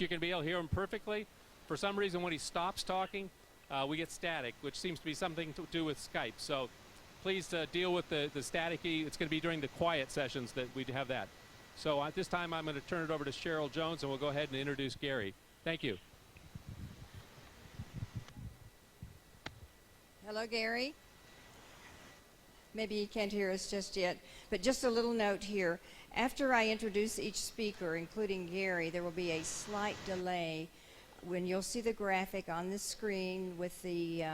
you can be able to hear him perfectly. For some reason, when he stops talking, we get static, which seems to be something to do with Skype. So please deal with the staticky. It's going to be during the quiet sessions that we have that. So at this time, I'm going to turn it over to Cheryl Jones, and we'll go ahead and introduce Gary. Thank you. Hello, Gary. Maybe you can't hear us just yet, but just a little note here. After I introduce each speaker, including Gary, there will be a slight delay when you'll see the graphic on the screen with the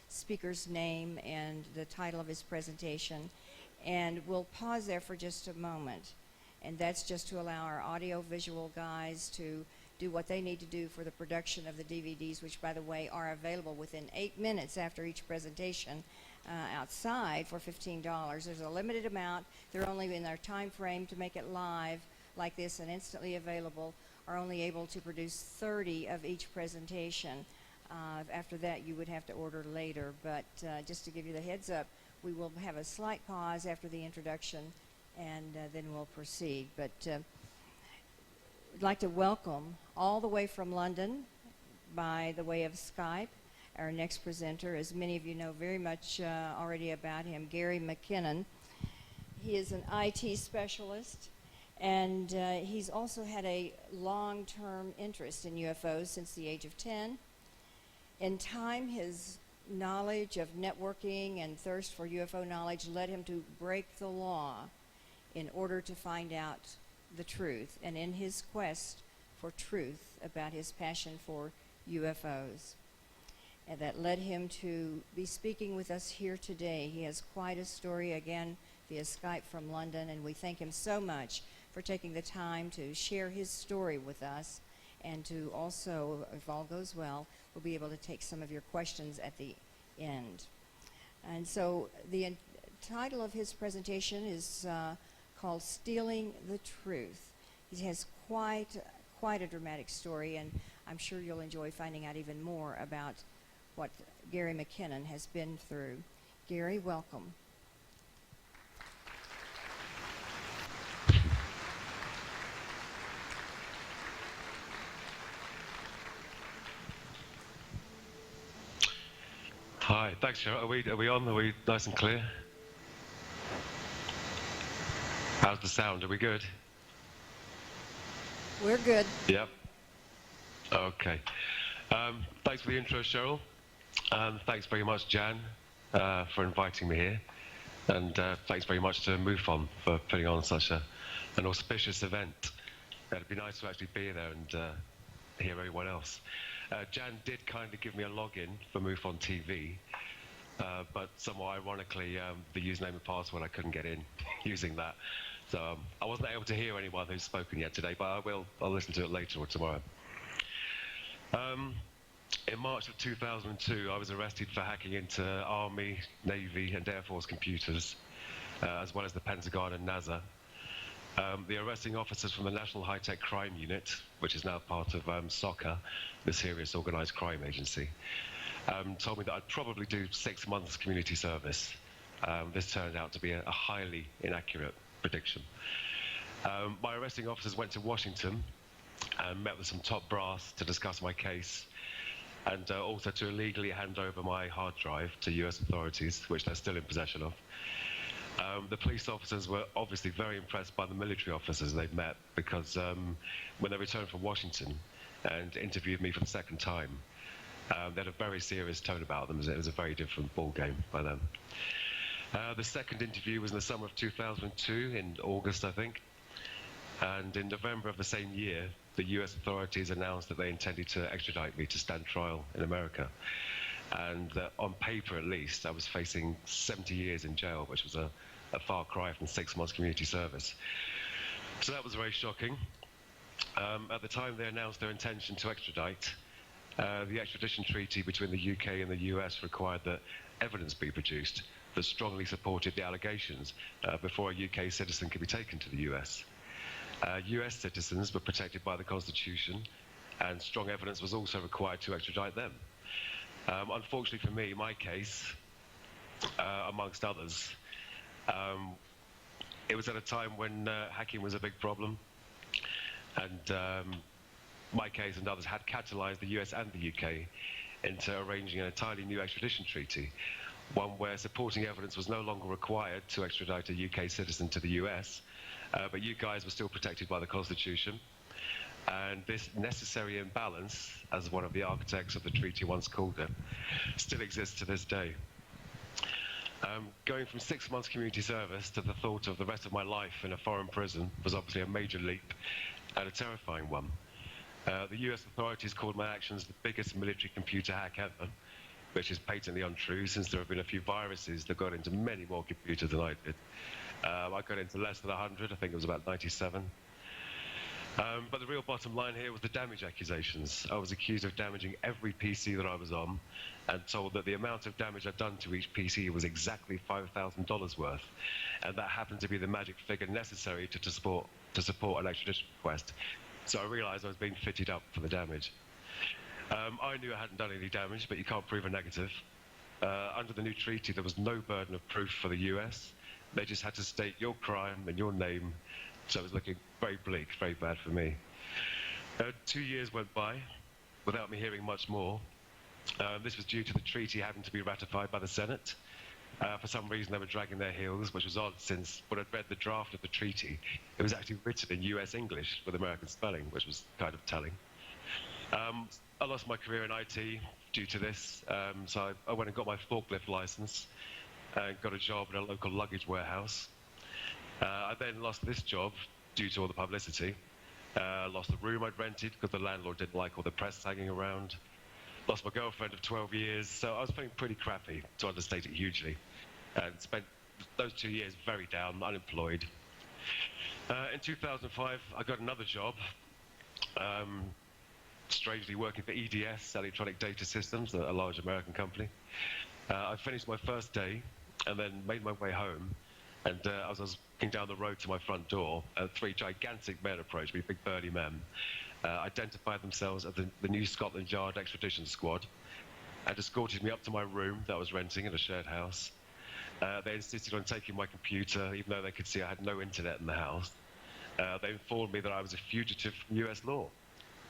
speaker's name and the title of his presentation. And we'll pause there for just a moment. And that's just to allow our audio-visual guys to do what they need to do for the production of the DVDs, which, by the way, are available within 8 minutes after each presentation outside for $15. There's a limited amount. They're only in their time frame to make it live like this and instantly available, are only able to produce 30 of each presentation. After that, you would have to order later. But just to give you the heads up, we will have a slight pause after the introduction, and then we'll proceed. But I'd like to welcome all the way from London by the way of Skype our next presenter. As many of you know very much already about him, Gary McKinnon. He is an IT specialist, and he's also had a long-term interest in UFOs since the age of 10. In time, his knowledge of networking and thirst for UFO knowledge led him to break the law in order to find out the truth, and in his quest for truth about his passion for UFOs. And that led him to be speaking with us here today. He has quite a story, again, via Skype from London, and we thank him so much for taking the time to share his story with us, and to also, if all goes well, we'll be able to take some of your questions at the end. And so the title of his presentation is called Stealing the Truth. He has quite a dramatic story, and I'm sure you'll enjoy finding out even more about what Gary McKinnon has been through. Gary, welcome. Hi, thanks, Cheryl. Are we on? Are we nice and clear? How's the sound? Are we good? We're good. Yep. Okay. Thanks for the intro, Cheryl. Thanks very much, Jan, for inviting me here. And thanks very much to MUFON for putting on such an auspicious event. It'd be nice to actually be there and hear everyone else. Jan did kindly give me a login for MUFON TV, but somewhat ironically, the username and password, I couldn't get in using that. So I wasn't able to hear anyone who's spoken yet today, but I'll listen to it later or tomorrow. In March of 2002, I was arrested for hacking into Army, Navy, and Air Force computers, as well as the Pentagon and NASA. The arresting officers from the National High-Tech Crime Unit, which is now part of SOCA, the Serious Organized Crime Agency, told me that I'd probably do 6 months community service. This turned out to be a highly inaccurate prediction. My arresting officers went to Washington and met with some top brass to discuss my case, and also to illegally hand over my hard drive to US authorities, which they're still in possession of. The police officers were obviously very impressed by the military officers they'd met, because when they returned from Washington and interviewed me for the second time, they had a very serious tone about them. It was a very different ball game by then. The second interview was in the summer of 2002, in August, I think. And in November of the same year, the US authorities announced that they intended to extradite me to stand trial in America. And on paper, at least, I was facing 70 years in jail, which was a far cry from 6 months community service. So that was very shocking. At the time they announced their intention to extradite, the extradition treaty between the UK and the US required that evidence be produced that strongly supported the allegations before a UK citizen could be taken to the US. US citizens were protected by the Constitution, and strong evidence was also required to extradite them. Unfortunately for me, my case, amongst others, it was at a time when hacking was a big problem, and my case and others had catalyzed the US and the UK into arranging an entirely new extradition treaty, one where supporting evidence was no longer required to extradite a UK citizen to the US, but you guys were still protected by the Constitution. And this necessary imbalance, as one of the architects of the treaty once called it, still exists to this day. Going from 6 months community service to the thought of the rest of my life in a foreign prison was obviously a major leap and a terrifying one. The US authorities called my actions the biggest military computer hack ever, which is patently untrue since there have been a few viruses that got into many more computers than I did. I got into less than 100, I think it was about 97. But the real bottom line here was the damage accusations. I was accused of damaging every PC that I was on and told that the amount of damage I'd done to each PC was exactly $5,000 worth. And that happened to be the magic figure necessary to support an extradition request. So I realized I was being fitted up for the damage. I knew I hadn't done any damage, but you can't prove a negative. Under the new treaty, there was no burden of proof for the US. They just had to state your crime and your name. So it was looking very bleak, very bad for me. 2 years went by without me hearing much more. This was due to the treaty having to be ratified by the Senate. For some reason, they were dragging their heels, which was odd since when I'd read the draft of the treaty, it was actually written in US English with American spelling, which was kind of telling. I lost my career in IT due to this, so I went and got my forklift license and got a job in a local luggage warehouse. I then lost this job due to all the publicity. Lost the room I'd rented because the landlord didn't like all the press hanging around. Lost my girlfriend of 12 years, so I was feeling pretty crappy, to understate it hugely. And spent those 2 years very down, unemployed. In 2005, I got another job, strangely working for EDS, Electronic Data Systems, a large American company. I finished my first day and then made my way home. And as I was walking down the road to my front door, 3 gigantic men approached me, big burly men, identified themselves as the new Scotland Yard extradition squad, and escorted me up to my room that I was renting in a shared house. They insisted on taking my computer, even though they could see I had no internet in the house. They informed me that I was a fugitive from US law,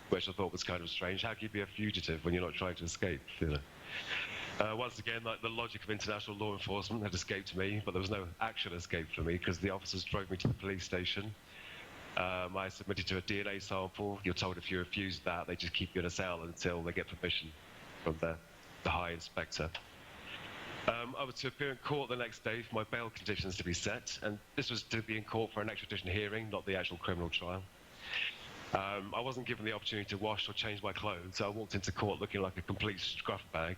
which I thought was kind of strange. How can you be a fugitive when you're not trying to escape? You know? Once again, like, the logic of international law enforcement had escaped me, but there was no actual escape for me because the officers drove me to the police station. I submitted to a DNA sample. You're told if you refuse that, they just keep you in a cell until they get permission from the high inspector. I was to appear in court the next day for my bail conditions to be set, and this was to be in court for an extradition hearing, not the actual criminal trial. I wasn't given the opportunity to wash or change my clothes, so I walked into court looking like a complete scruff bag.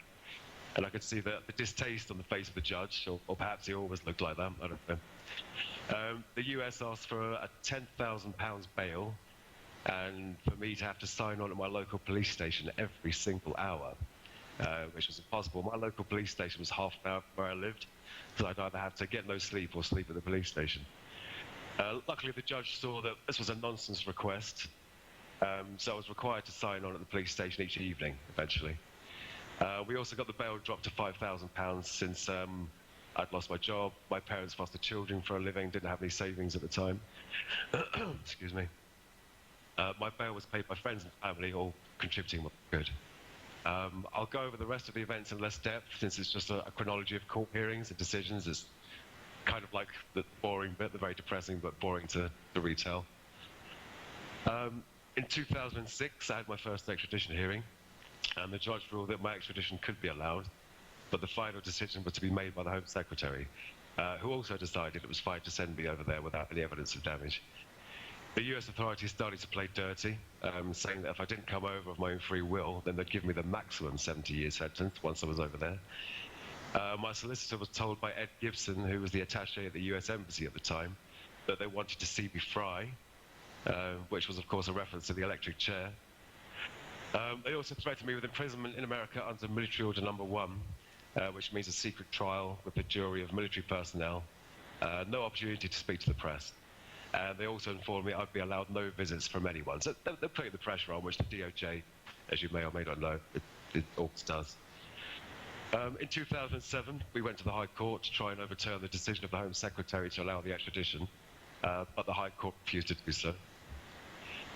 And I could see the distaste on the face of the judge, or perhaps he always looked like that, I don't know. The US asked for a £10,000 bail, and for me to have to sign on at my local police station every single hour, which was impossible. My local police station was half an hour from where I lived, so I'd either have to get no sleep or sleep at the police station. Luckily, the judge saw that this was a nonsense request, so I was required to sign on at the police station each evening, eventually. We also got the bail dropped to £5,000 since I'd lost my job. My parents fostered children for a living, didn't have any savings at the time. Excuse me. My bail was paid by friends and family, all contributing what they could. I'll go over the rest of the events in less depth, since it's just a chronology of court hearings and decisions. It's kind of like the boring bit, the very depressing but boring to retell. In 2006, I had my first extradition hearing, and the judge ruled that my extradition could be allowed, but the final decision was to be made by the Home Secretary, who also decided it was fine to send me over there without any evidence of damage. The US authorities started to play dirty, saying that if I didn't come over of my own free will, then they'd give me the maximum 70-year sentence once I was over there. My solicitor was told by Ed Gibson, who was the attaché at the US Embassy at the time, that they wanted to see me fry, which was, of course, a reference to the electric chair. They also threatened me with imprisonment in America under Military Order No. 1, which means a secret trial with a jury of military personnel, no opportunity to speak to the press. They also informed me I'd be allowed no visits from anyone. So they're putting the pressure on, which the DOJ, as you may or may not know, it always does. In 2007, we went to the High Court to try and overturn the decision of the Home Secretary to allow the extradition, but the High Court refused to do so.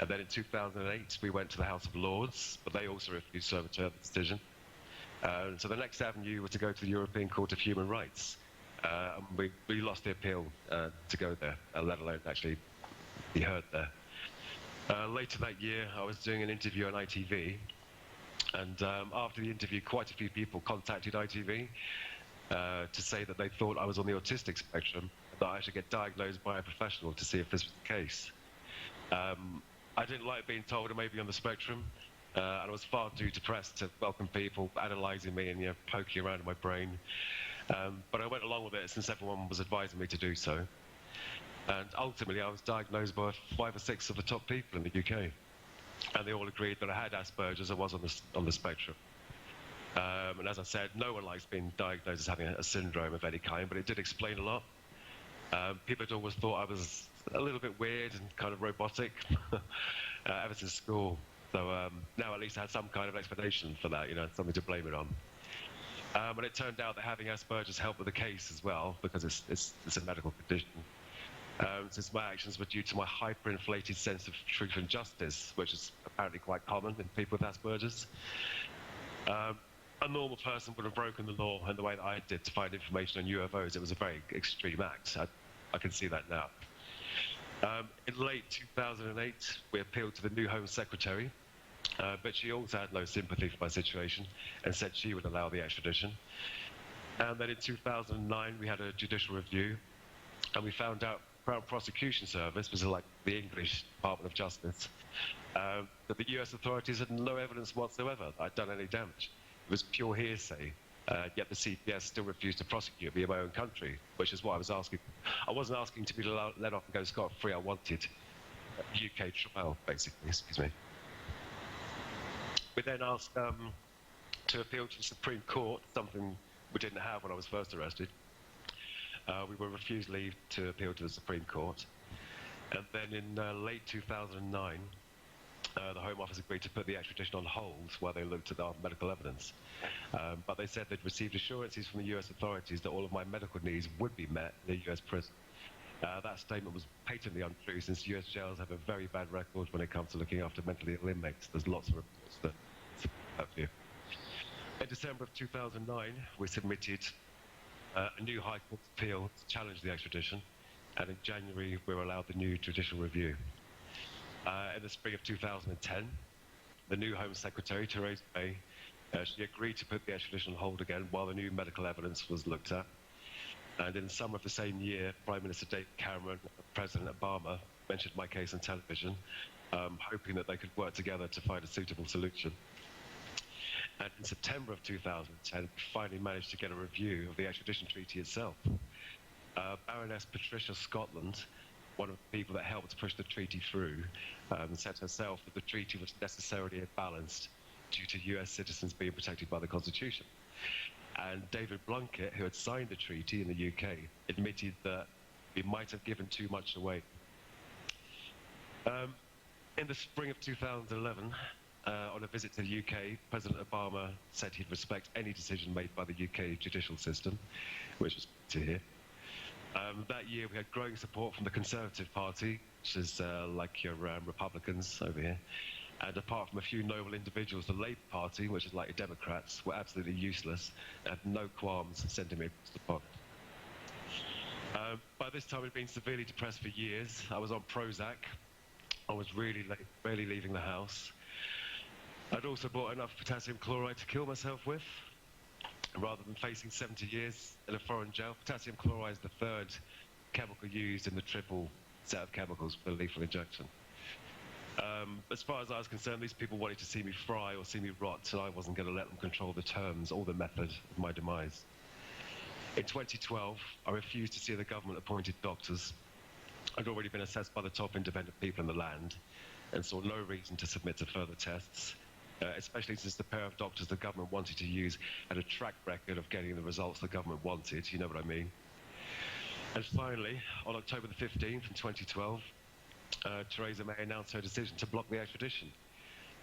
And then in 2008, we went to the House of Lords, but they also refused to overturn the decision. So the next avenue was to go to the European Court of Human Rights. We lost the appeal to go there, let alone actually be heard there. Later that year, I was doing an interview on ITV, and after the interview, quite a few people contacted ITV to say that they thought I was on the autistic spectrum, that I should get diagnosed by a professional to see if this was the case. I didn't like being told I may be on the spectrum, and I was far too depressed to welcome people analysing me and poking around in my brain. But I went along with it since everyone was advising me to do so. And ultimately, I was diagnosed by 5 or 6 of the top people in the UK. And they all agreed that I had Asperger's, I was on the spectrum. And as I said, no one likes being diagnosed as having a syndrome of any kind, but it did explain a lot. People had always thought I was a little bit weird and kind of robotic ever since school. So now at least I had some kind of explanation for that, something to blame it on. And it turned out that having Asperger's helped with the case as well, because it's a medical condition. Since my actions were due to my hyperinflated sense of truth and justice, which is apparently quite common in people with Asperger's. A normal person would have broken the law in the way that I did to find information on UFOs. It was a very extreme act. I can see that now. In late 2008, we appealed to the new Home Secretary, but she also had no sympathy for my situation and said she would allow the extradition. And then in 2009, we had a judicial review, and we found out Crown Prosecution Service, which is like the English Department of Justice, that the US authorities had no evidence whatsoever that I'd done any damage. It was pure hearsay, yet the CPS still refused to prosecute me in my own country, which is what I was asking. I wasn't asking to be let off and go scot-free. I wanted a UK trial, basically, excuse me. We then asked to appeal to the Supreme Court, something we didn't have when I was first arrested. We were refused leave to appeal to the Supreme Court. And then in late 2009, the Home Office agreed to put the extradition on hold while they looked at our medical evidence. But they said they'd received assurances from the US authorities that all of my medical needs would be met in a US prison. That statement was patently untrue, since US jails have a very bad record when it comes to looking after mentally ill inmates. There's lots of reports that support that view. In December of 2009, we submitted a new High Court appeal to challenge the extradition, and in January we were allowed the new judicial review. In the spring of 2010, the new Home Secretary, Theresa May, she agreed to put the extradition on hold again while the new medical evidence was looked at. And in the summer of the same year, Prime Minister David Cameron and President Obama mentioned my case on television, hoping that they could work together to find a suitable solution. And in September of 2010, we finally managed to get a review of the extradition treaty itself. Baroness Patricia Scotland, one of the people that helped push the treaty through, said herself that the treaty was necessarily imbalanced due to US citizens being protected by the Constitution. And David Blunkett, who had signed the treaty in the UK, admitted that we might have given too much away. In the spring of 2011, on a visit to the UK, President Obama said he'd respect any decision made by the UK judicial system, which was good to hear. That year, we had growing support from the Conservative Party, which is like your Republicans over here. And apart from a few noble individuals, the Labour Party, which is like your Democrats, were absolutely useless and had no qualms sending me across the pond. By this time, I'd been severely depressed for years. I was on Prozac. I was really barely leaving the house. I'd also bought enough potassium chloride to kill myself with. Rather than facing 70 years in a foreign jail, potassium chloride is the third chemical used in the triple set of chemicals for lethal injection. As far as I was concerned, these people wanted to see me fry or see me rot, and I wasn't going to let them control the terms or the method of my demise. In 2012, I refused to see the government-appointed doctors. I'd already been assessed by the top independent people in the land and saw no reason to submit to further tests, especially since the pair of doctors the government wanted to use had a track record of getting the results the government wanted, you know what I mean. And finally, on October the 15th in 2012, Theresa May announced her decision to block the extradition.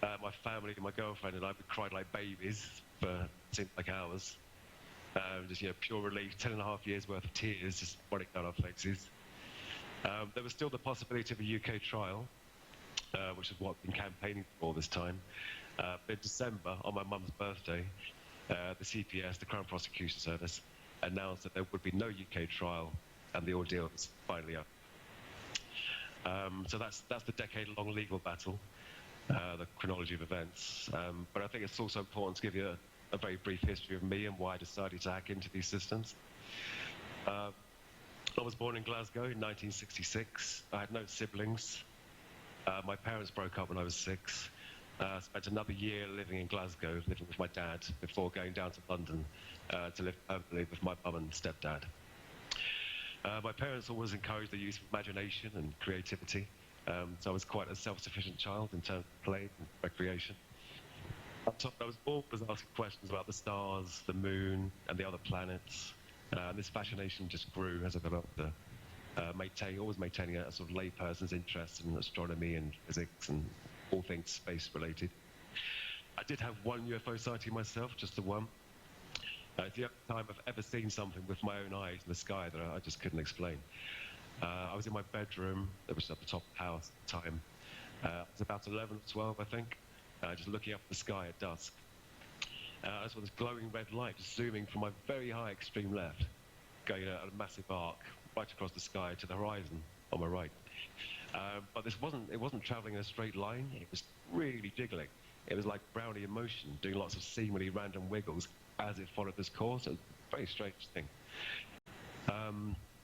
My family, my girlfriend and I, we cried like babies for it seemed like hours. Just pure relief, 10.5 years worth of tears just running down our faces. There was still the possibility of a UK trial, which is what I've been campaigning for all this time. In December, on my mum's birthday, the CPS, the Crown Prosecution Service, announced that there would be no UK trial, and the ordeal is finally up. So that's the decade-long legal battle, the chronology of events. But I think it's also important to give you a very brief history of me and why I decided to hack into these systems. I was born in Glasgow in 1966. I had no siblings. My parents broke up when I was 6. Spent another year living in Glasgow, living with my dad, before going down to London to live permanently with my mum and stepdad. My parents always encouraged the use of imagination and creativity, so I was quite a self-sufficient child in terms of play and recreation. I was always asking questions about the stars, the moon, and the other planets. This fascination just grew as I got older, always maintaining a sort of layperson's interest in astronomy and physics and all things space-related. I did have one UFO sighting myself, just the one. It's the only time I've ever seen something with my own eyes in the sky that I just couldn't explain. I was in my bedroom, that was at the top of the house at the time. I was about 11 or 12, I think, just looking up at the sky at dusk. I saw this glowing red light just zooming from my very high extreme left, going at a massive arc right across the sky to the horizon on my right. But it wasn't traveling in a straight line. It was really jiggling. It was like brownie in motion, doing lots of seemingly random wiggles as it followed this course. It was a very strange thing.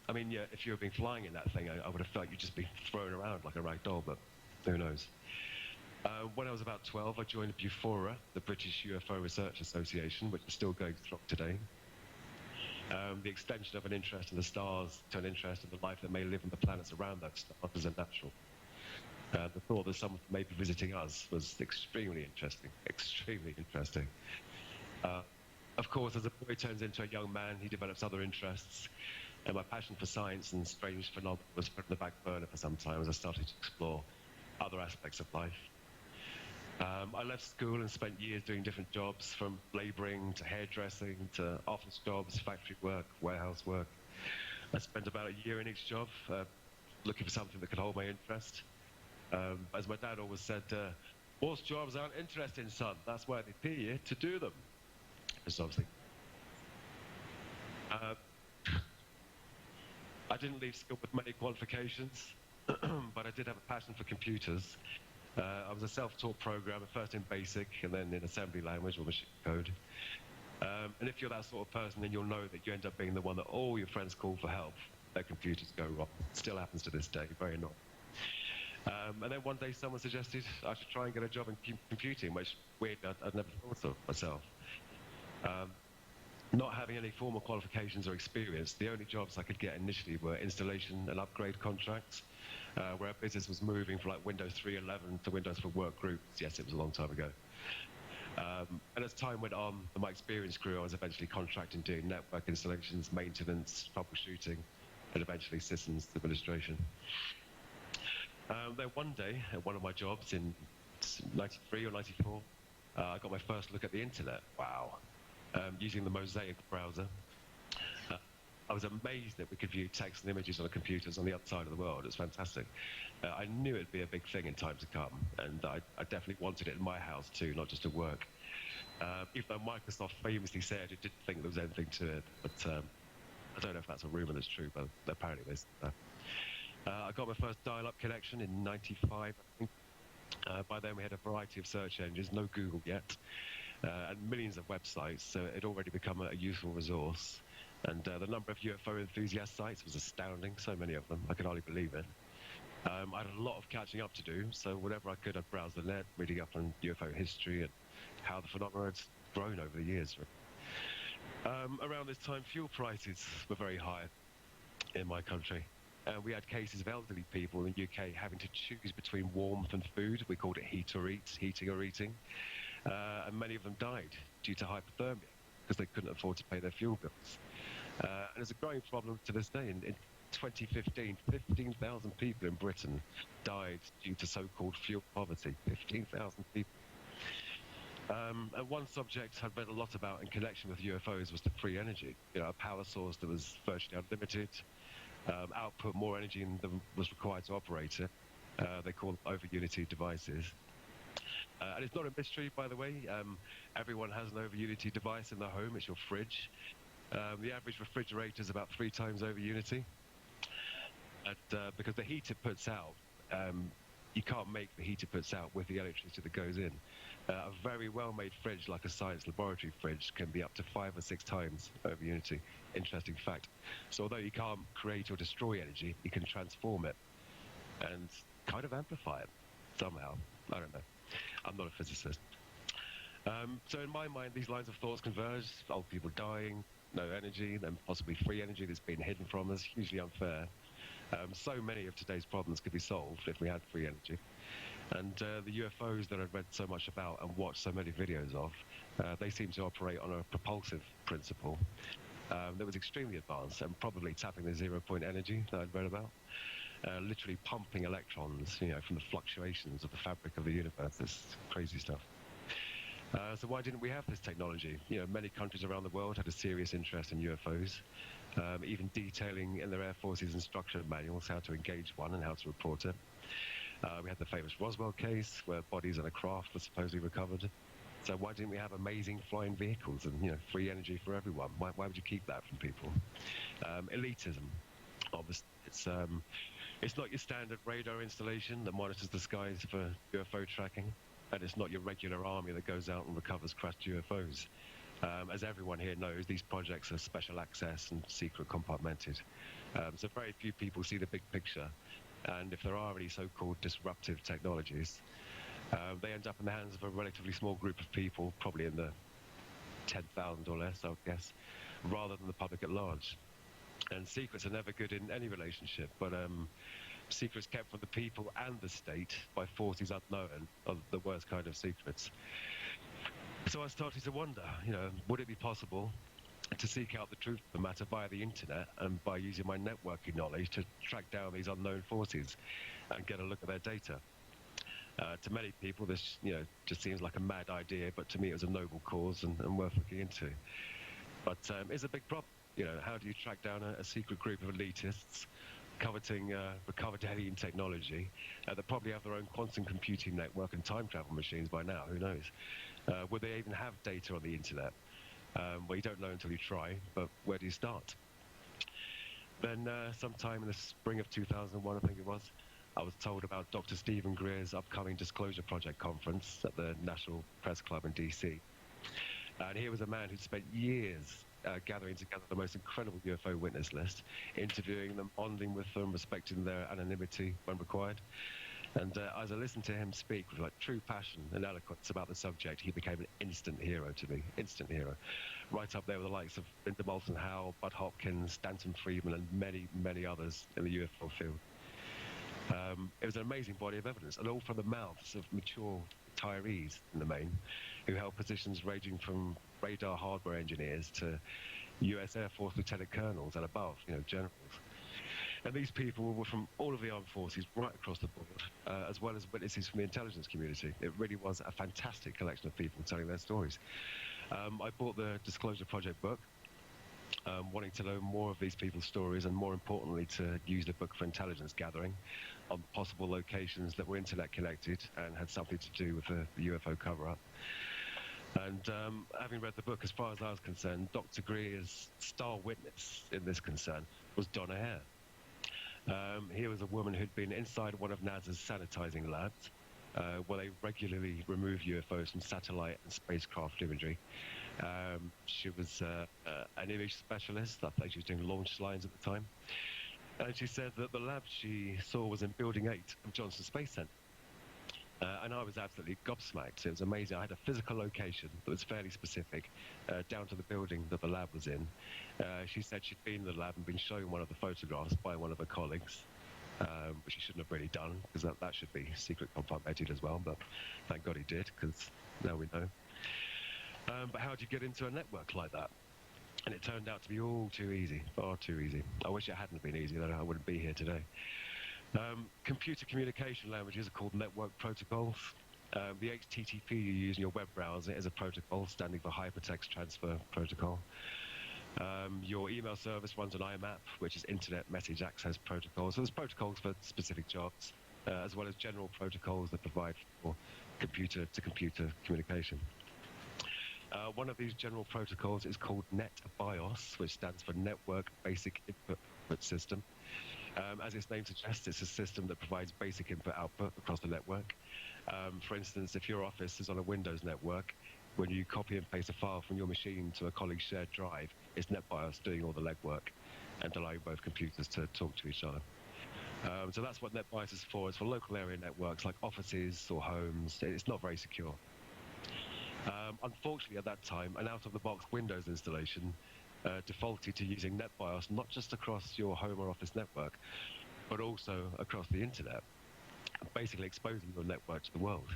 I mean, yeah, if you had been flying in that thing, I would have felt you'd just be thrown around like a rag doll, but who knows. When I was about 12, I joined BUFORA, the British UFO Research Association, which is still going strong today. The extension of an interest in the stars to an interest in the life that may live on the planets around those stars is unnatural. The thought that someone may be visiting us was extremely interesting, extremely interesting. Of course, as a boy turns into a young man, he develops other interests, and my passion for science and strange phenomena was put on the back burner for some time as I started to explore other aspects of life. I left school and spent years doing different jobs, from labouring to hairdressing to office jobs, factory work, warehouse work. I spent about a year in each job, looking for something that could hold my interest. As my dad always said, most jobs aren't interesting, son. That's why they pay you to do them. Obviously. I didn't leave school with many qualifications, but I did have a passion for computers. I was a self-taught programmer, first in BASIC and then in assembly language or machine code. And if you're that sort of person, then you'll know that you end up being the one that all your friends call for help. Their computers go wrong. It still happens to this day, very annoying. And then one day someone suggested I should try and get a job in computing, which weird, I'd never thought of myself. Not having any formal qualifications or experience, the only jobs I could get initially were installation and upgrade contracts, where our business was moving from like Windows 3.11 to Windows for Work groups. Yes, it was a long time ago. And as time went on, and my experience grew, I was eventually contracting doing network installations, maintenance, troubleshooting, and eventually systems administration. Then one day, at one of my jobs in 93 or 94, I got my first look at the internet. Wow. Using the Mosaic browser. I was amazed that we could view text and images on computers on the other side of the world. It's fantastic. I knew it'd be a big thing in time to come, and I definitely wanted it in my house too, not just at work. Even though Microsoft famously said it didn't think there was anything to it, but I don't know if that's a rumor that's true, but apparently there's. I got my first dial-up connection in 95, I think. By then we had a variety of search engines, no Google yet, and millions of websites, so it had already become a useful resource. And the number of UFO enthusiast sites was astounding, so many of them, I could hardly believe it. I had a lot of catching up to do, so whenever I could, I'd browse the net, reading up on UFO history and how the phenomena had grown over the years. Around this time, fuel prices were very high in my country. We had cases of elderly people in the UK having to choose between warmth and food. We called it heat or eat, heating or eating. And many of them died due to hypothermia because they couldn't afford to pay their fuel bills. And it's a growing problem to this day. In 2015, 15,000 people in Britain died due to so-called fuel poverty. 15,000 people. And one subject I've read a lot about in connection with UFOs was the free energy. You know, a power source that was virtually unlimited, output more energy than was required to operate it. They call them over Unity devices. And it's not a mystery, by the way. Everyone has an over Unity device in their home. It's your fridge. The average refrigerator is about 3 times over Unity. And because the heat it puts out, you can't make the heat it puts out with the electricity that goes in. A very well-made fridge, like a science laboratory fridge, can be up to 5 or 6 times over Unity. Interesting fact. So although you can't create or destroy energy, you can transform it and kind of amplify it somehow. I don't know. I'm not a physicist. So in my mind, these lines of thoughts converge. Old people dying, no energy, then possibly free energy that's been hidden from us, hugely unfair. So many of today's problems could be solved if we had free energy. And the UFOs that I've read so much about and watched so many videos of, they seem to operate on a propulsive principle that was extremely advanced and probably tapping the zero-point energy that I'd read about. Literally pumping electrons, from the fluctuations of the fabric of the universe. This crazy stuff. So why didn't we have this technology? Many countries around the world had a serious interest in UFOs, even detailing in their Air Force's instruction manuals how to engage one and how to report it. We had the famous Roswell case, where bodies and a craft were supposedly recovered. So why didn't we have amazing flying vehicles and free energy for everyone? Why would you keep that from people? Elitism, obviously. It's not your standard radar installation that monitors the skies for UFO tracking, and it's not your regular army that goes out and recovers crashed UFOs. As everyone here knows, these projects are special access and secret compartmented. So very few people see the big picture, and if there are any so-called disruptive technologies, they end up in the hands of a relatively small group of people, probably in the 10,000 or less, I would guess, rather than the public at large. And secrets are never good in any relationship, but secrets kept from the people and the state by forces unknown are the worst kind of secrets. So I started to wonder, would it be possible to seek out the truth of the matter via the internet and by using my networking knowledge to track down these unknown forces and get a look at their data? To many people, this just seems like a mad idea, but to me it was a noble cause and worth looking into. But it's a big problem. How do you track down a secret group of elitists coveting recovered alien technology that probably have their own quantum computing network and time travel machines by now? Who knows? Would they even have data on the internet? Well, you don't know until you try, but where do you start? Then sometime in the spring of 2001, I think it was, I was told about Dr. Stephen Greer's upcoming Disclosure Project conference at the National Press Club in DC. And he was a man who'd spent years gathering together the most incredible UFO witness list, interviewing them, bonding with them, respecting their anonymity when required. And as I listened to him speak with true passion and eloquence about the subject, he became an instant hero to me, instant hero. Right up there with the likes of Linda Moulton Howe, Bud Hopkins, Stanton Friedman, and many, many others in the UFO field. It was an amazing body of evidence, and all from the mouths of mature retirees in the main, who held positions ranging from radar hardware engineers to US Air Force lieutenant colonels and above, generals. And these people were from all of the armed forces right across the board, as well as witnesses from the intelligence community. It really was a fantastic collection of people telling their stories. I bought the Disclosure Project book, wanting to know more of these people's stories and, more importantly, to use the book for intelligence gathering on possible locations that were internet connected and had something to do with the UFO cover-up. And having read the book, as far as I was concerned, Dr. Greer's star witness in this concern was Donna Hare. Here was a woman who'd been inside one of NASA's sanitizing labs, where they regularly remove UFOs from satellite and spacecraft imagery. She was an image specialist. I think she was doing launch lines at the time. And she said that the lab she saw was in Building 8 of Johnson Space Center. And I was absolutely gobsmacked. It was amazing. I had a physical location that was fairly specific, down to the building that the lab was in. She said she'd been in the lab and been shown one of the photographs by one of her colleagues, which he shouldn't have really done, because that should be secret compartmented as well, but thank God he did, because now we know. But how do you get into a network like that? And it turned out to be all too easy, far too easy. I wish it hadn't been easy, then I wouldn't be here today. Computer communication languages are called network protocols. The HTTP you use in your web browser is a protocol standing for Hypertext Transfer Protocol. Your email service runs on IMAP, which is Internet Message Access Protocol. So there's protocols for specific jobs. as well as general protocols that provide for computer-to-computer communication. One of these general protocols is called NetBIOS, which stands for Network Basic Input System. As its name suggests, it's a system that provides basic input-output across the network. For instance, if your office is on a Windows network, when you copy and paste a file from your machine to a colleague's shared drive, it's NetBIOS doing all the legwork and allowing both computers to talk to each other. So that's what NetBIOS is for. It's for local area networks like offices or homes. It's not very secure. Unfortunately, at that time, an out-of-the-box Windows installation defaulted to using NetBIOS not just across your home or office network, but also across the internet, basically exposing your network to the world.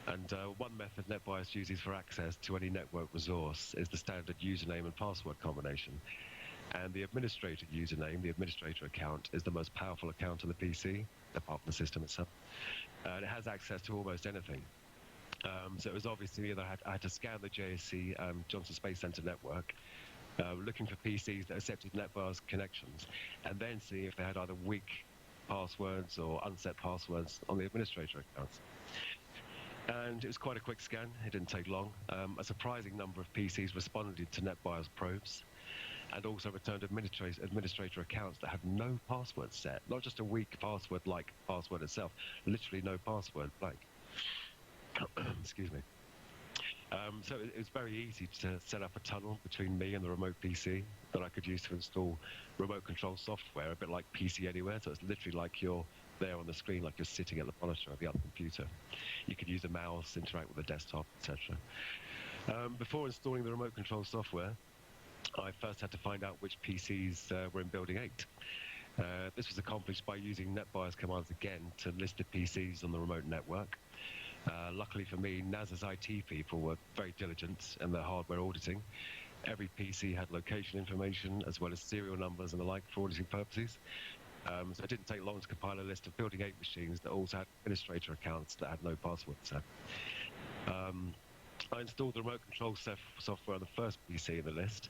And one method NetBIOS uses for access to any network resource is the standard username and password combination. And the administrator username, the administrator account, is the most powerful account on the PC, apart from the system itself. And it has access to almost anything. So it was obviously either I had to scan the JSC Johnson Space Center network, looking for PCs that accepted NetBIOS connections, and then see if they had either weak passwords or unset passwords on the administrator accounts. And it was quite a quick scan. It didn't take long. A surprising number of PCs responded to NetBIOS probes, and also returned administrator accounts that had no password set, not just a weak password like password itself, literally no password, blank. Excuse me. So it was very easy to set up a tunnel between me and the remote PC that I could use to install remote control software, a bit like PC Anywhere. So it's literally like you're there on the screen, like you're sitting at the monitor of the other computer. You could use a mouse, interact with the desktop, etc. Before installing the remote control software, I first had to find out which PCs were in Building 8. This was accomplished by using NetBIOS commands again to list the PCs on the remote network. Luckily for me, NASA's IT people were very diligent in their hardware auditing. Every PC had location information as well as serial numbers and the like for auditing purposes. So it didn't take long to compile a list of Building 8 machines that also had administrator accounts that had no passwords set. I installed the remote control software on the first PC in the list,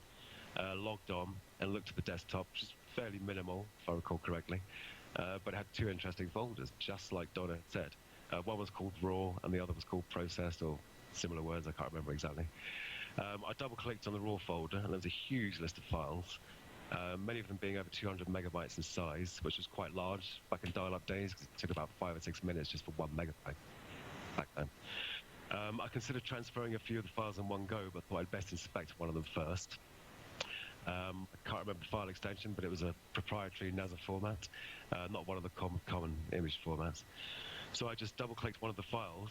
logged on and looked at the desktop, which is fairly minimal, if I recall correctly, but it had two interesting folders, just like Donna had said. One was called RAW and the other was called Processed, or similar words, I can't remember exactly. I double-clicked on the RAW folder, and there was a huge list of files, many of them being over 200 megabytes in size, which was quite large back in dial-up days, because it took about 5 or 6 minutes just for 1 megabyte back then. I considered transferring a few of the files in one go, but thought I'd best inspect one of them first. I can't remember the file extension, but it was a proprietary NASA format, not one of the common image formats. So I just double-clicked one of the files,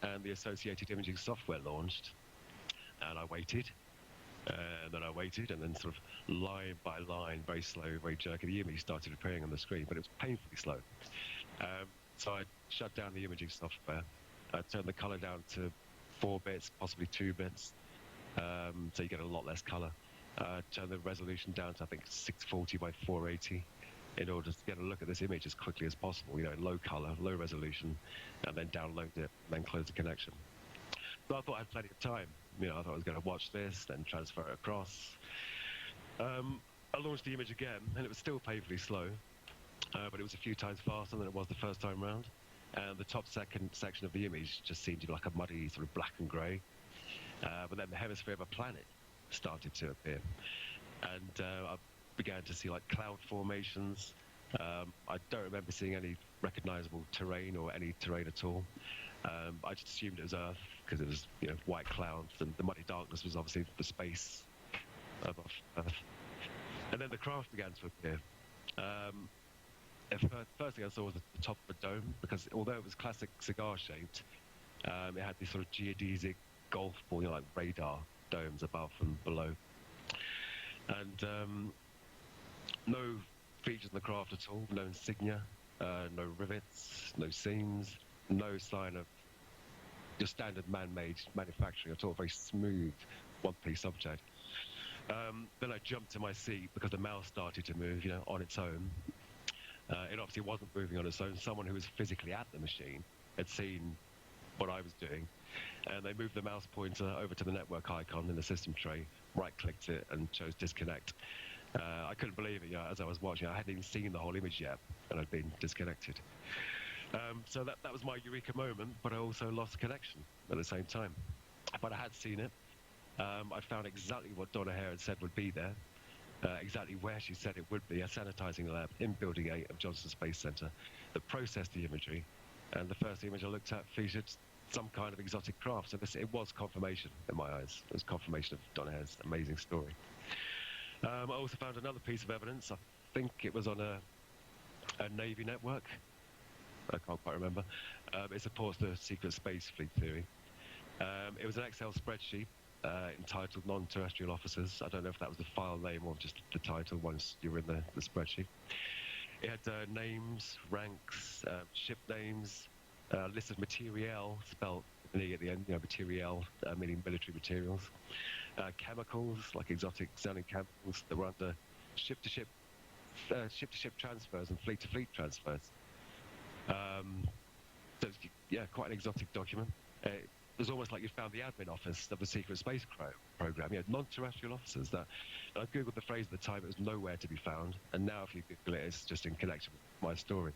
and the associated imaging software launched, and I waited, and then I waited, and then sort of line by line, very slow, very jerky, the image started appearing on the screen, but it was painfully slow. So I shut down the imaging software. I turned the color down to 4 bits, possibly 2 bits, so you get a lot less color. Turn the resolution down to, I think, 640 by 480 in order to get a look at this image as quickly as possible, you know, in low color, low resolution, and then download it, then close the connection. So I thought I had plenty of time. You know, I thought I was going to watch this, then transfer it across. I launched the image again, and it was still painfully slow, but it was a few times faster than it was the first time round. And the top section of the image just seemed to be like a muddy sort of black and grey. But then the hemisphere of a planet started to appear. And I began to see like cloud formations. I don't remember seeing any recognizable terrain or any terrain at all. I just assumed it was Earth because it was, you know, white clouds, and the muddy darkness was obviously the space above Earth. And then the craft began to appear. First thing I saw was the top of a dome, because although it was classic cigar-shaped, it had these sort of geodesic golf ball, you know, like radar domes above and below. And no features in the craft at all, no insignia, no rivets, no seams, no sign of your standard man-made manufacturing at all, very smooth one-piece object. Then I jumped to my seat because the mouse started to move, you know, on its own. It obviously wasn't moving on its own. Someone who was physically at the machine had seen what I was doing, and they moved the mouse pointer over to the network icon in the system tray, right-clicked it, and chose disconnect. I couldn't believe it, you know, as I was watching. I hadn't even seen the whole image yet, and I'd been disconnected. So that was my eureka moment, but I also lost connection at the same time. But I had seen it. I found exactly what Donna Hare had said would be there, exactly where she said it would be, a sanitizing lab in Building 8 of Johnson Space Center that processed the imagery. And the first image I looked at featured some kind of exotic craft. So it was confirmation in my eyes. It was confirmation of Donna Hare's amazing story. I also found another piece of evidence. I think it was on a Navy network. I can't quite remember. It supports the secret space fleet theory. It was an Excel spreadsheet entitled Non-Terrestrial Officers. I don't know if that was the file name or just the title once you were in the spreadsheet. It had names, ranks, ship names, list of materiel, spelled with an E at the end, materiel, meaning military materials, chemicals, like exotic sounding chemicals that were under ship-to-ship transfers and fleet-to-fleet transfers. So yeah, quite an exotic document. It was almost like you found the admin office of the secret space program. Non-terrestrial officers. That I googled the phrase at the time; it was nowhere to be found. And now, if you Google it, it's just in connection with my story.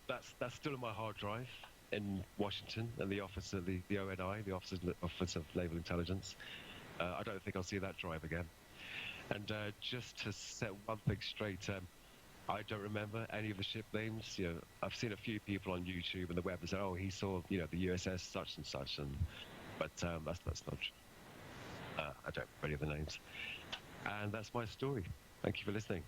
That's still in my hard drive in Washington, and the office of the ONI, the Office of Naval Intelligence. I don't think I'll see that drive again. And just to set one thing straight. I don't remember any of the ship names. I've seen a few people on YouTube and the web that say, "Oh, he saw, the USS such and such," but that's not true. I don't remember any of the names. And that's my story. Thank you for listening.